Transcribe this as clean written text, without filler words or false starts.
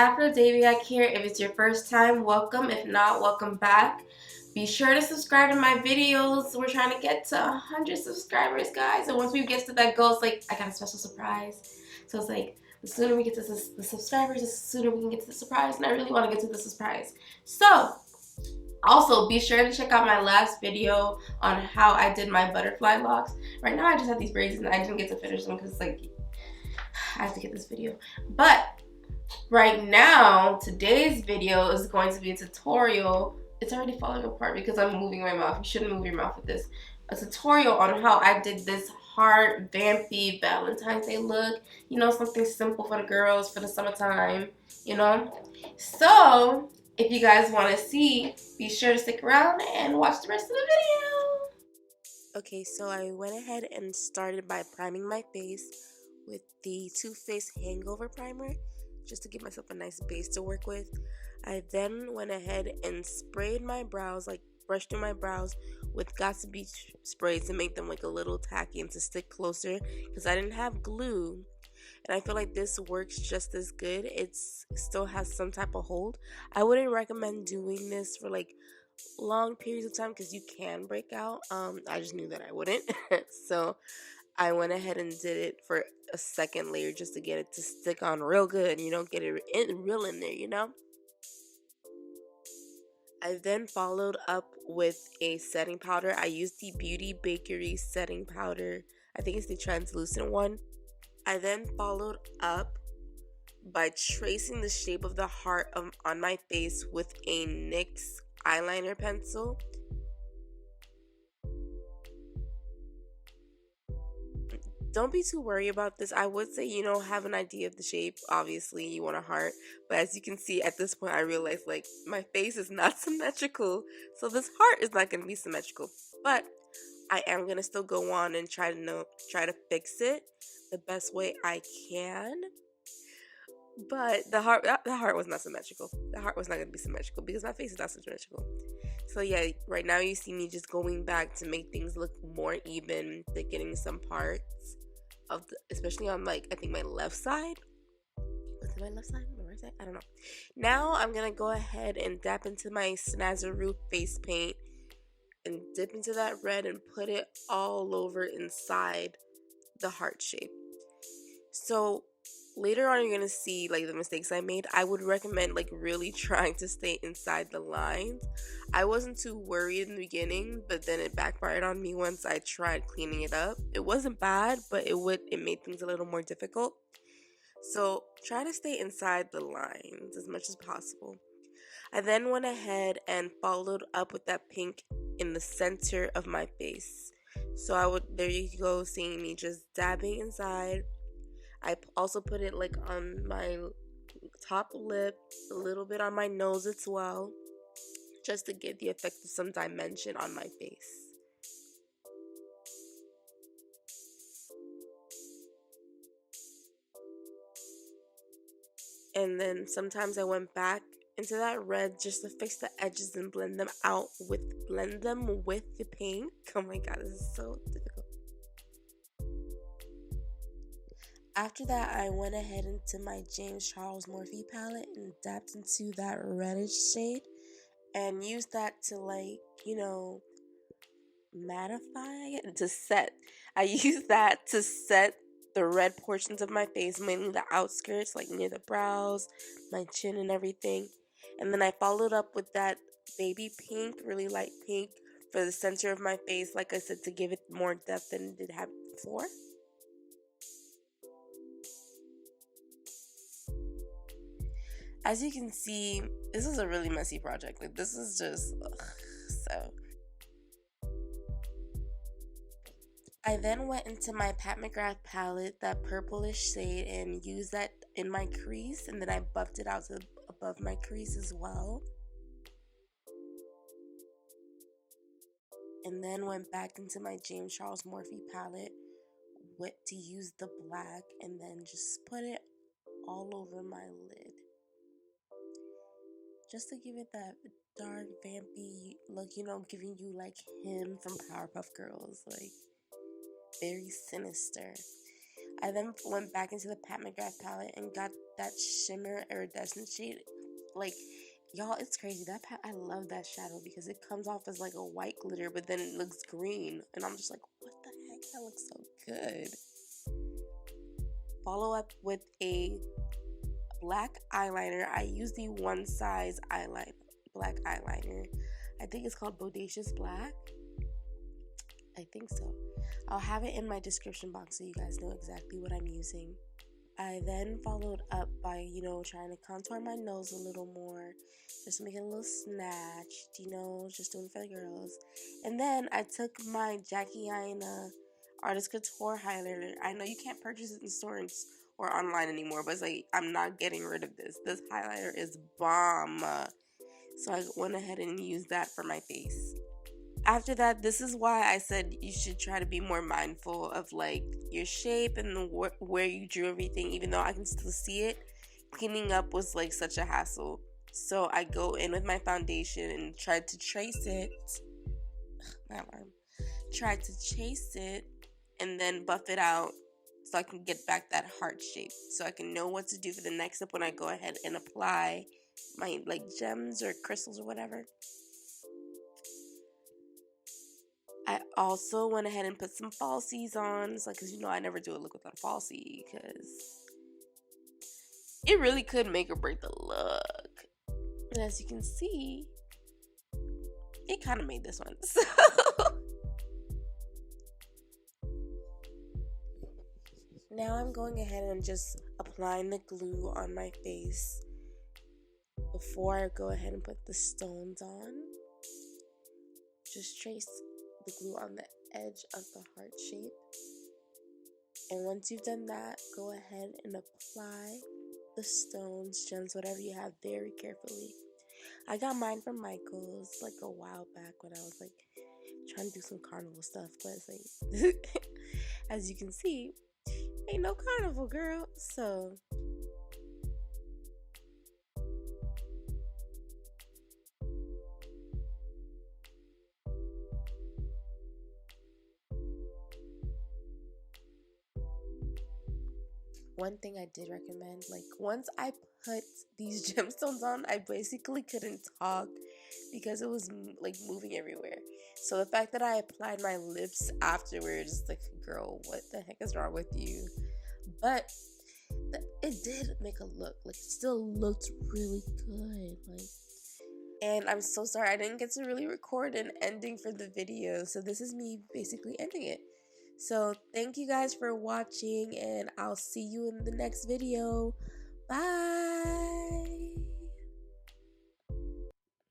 Afrodaybeac here. If it's your first time, welcome. If not, welcome back. Be sure to subscribe to my videos. We're trying to get to 100 subscribers, guys. And once we get to that goal, it's like I got a special surprise. So it's like the sooner we get to the subscribers, the sooner we can get to the surprise. And I really want to get to the surprise. So also, be sure to check out my last video on how I did my butterfly locks. Right now, I just have these braids and I didn't get to finish them because like I have to get this video. But right now, today's video is going to be a tutorial. It's already falling apart because I'm moving my mouth. You shouldn't move your mouth with this. A tutorial on how I did this heart, vampy Valentine's Day look. You know, something simple for the girls for the summertime, you know? So, if you guys want to see, be sure to stick around and watch the rest of the video. Okay, so I went ahead and started by priming my face with the Too Faced Hangover Primer, just to give myself a nice base to work with. I then went ahead and sprayed my brows, like brushed through my brows with Got2b spray to make them like a little tacky and to stick closer because I didn't have glue. And I feel like this works just as good. It still has some type of hold. I wouldn't recommend doing this for like long periods of time because you can break out. I just knew that I wouldn't. So I went ahead and did it for a second layer just to get it to stick on real good, get it real in there. I then followed up with a setting powder. I used the Beauty Bakery setting powder. I think it's the translucent one. I then followed up by tracing the shape of the heart on my face with a NYX eyeliner pencil. Don't be too worried about this. I would say, have an idea of the shape. Obviously, you want a heart. But as you can see, at this point, I realized, like, my face is not symmetrical. So this heart is not going to be symmetrical. But I am going to still go on and try to fix it the best way I can. But the heart was not symmetrical. The heart was not going to be symmetrical because my face is not symmetrical. So yeah, right now you see me just going back to make things look more even, thickening some parts especially on I think my left side. Was it my left side? My right side? I don't know. Now I'm gonna go ahead and dab into my Snazzaroo face paint and dip into that red and put it all over inside the heart shape. So later on you're gonna see the mistakes I made. I would recommend really trying to stay inside the lines. I wasn't too worried in the beginning, but then it backfired on me once I tried cleaning it up. It wasn't bad, but it made things a little more difficult. So try to stay inside the lines as much as possible. I then went ahead and followed up with that pink in the center of my face. So there you go, seeing me just dabbing inside. I also put it on my top lip, a little bit on my nose as well, just to give the effect of some dimension on my face. And then sometimes I went back into that red just to fix the edges and blend them with the pink. Oh my god, this is so difficult. After that, I went ahead into my James Charles Morphe palette and dabbed into that reddish shade and used that to mattify, to set. I used that to set the red portions of my face, mainly the outskirts, near the brows, my chin and everything. And then I followed up with that baby pink, really light pink, for the center of my face, like I said, to give it more depth than it did have before. As you can see, this is a really messy project. This is just so. I then went into my Pat McGrath palette, that purplish shade, and used that in my crease, and then I buffed it out to above my crease as well. And then went back into my James Charles Morphe palette to use the black, and then just put it all over my lid, just to give it that dark, vampy look, giving you him from Powerpuff Girls, very sinister. I then went back into the Pat McGrath palette and got that shimmer iridescent shade. Like, y'all, it's crazy. I love that shadow because it comes off as like a white glitter, but then it looks green. And I'm just like, what the heck? That looks so good. Follow up with a black eyeliner. I use the One Size black eyeliner. I think it's called Bodacious Black. I think so. I'll have it in my description box so you guys know exactly what I'm using. I then followed up by, trying to contour my nose a little more, just to make it a little snatched, just doing it for the girls. And then I took my Jackie Aina Artist Couture highlighter. I know you can't purchase it in stores or online anymore, but it's like, I'm not getting rid of this. This highlighter is bomb. So I went ahead and used that for my face. After that, this is why I said you should try to be more mindful of like your shape and where you drew everything, even though I can still see it. Cleaning up was like such a hassle. So I go in with my foundation and try to trace it. My alarm. Try to chase it and then buff it out so I can get back that heart shape. So I can know what to do for the next step when I go ahead and apply my like gems or crystals or whatever. I also went ahead and put some falsies on. It's like, because I never do a look without a falsie, because it really could make or break the look. And as you can see, it kind of made this one. So now I'm going ahead and just applying the glue on my face before I go ahead and put the stones on. Just trace the glue on the edge of the heart shape. And once you've done that, go ahead and apply the stones, gems, whatever you have, very carefully. I got mine from Michael's like a while back when I was like trying to do some carnival stuff, but it's like as you can see, ain't no carnival, girl. So one thing I did recommend, like once I put these gemstones on, I basically couldn't talk because it was like moving everywhere. So the fact that I applied my lips afterwards, like, girl, what the heck is wrong with you? But it did make a look, like it still looked really good, like. And I'm so sorry I didn't get to really record an ending for the video, so this is me basically ending it. So thank you guys for watching, and I'll see you in the next video. Bye!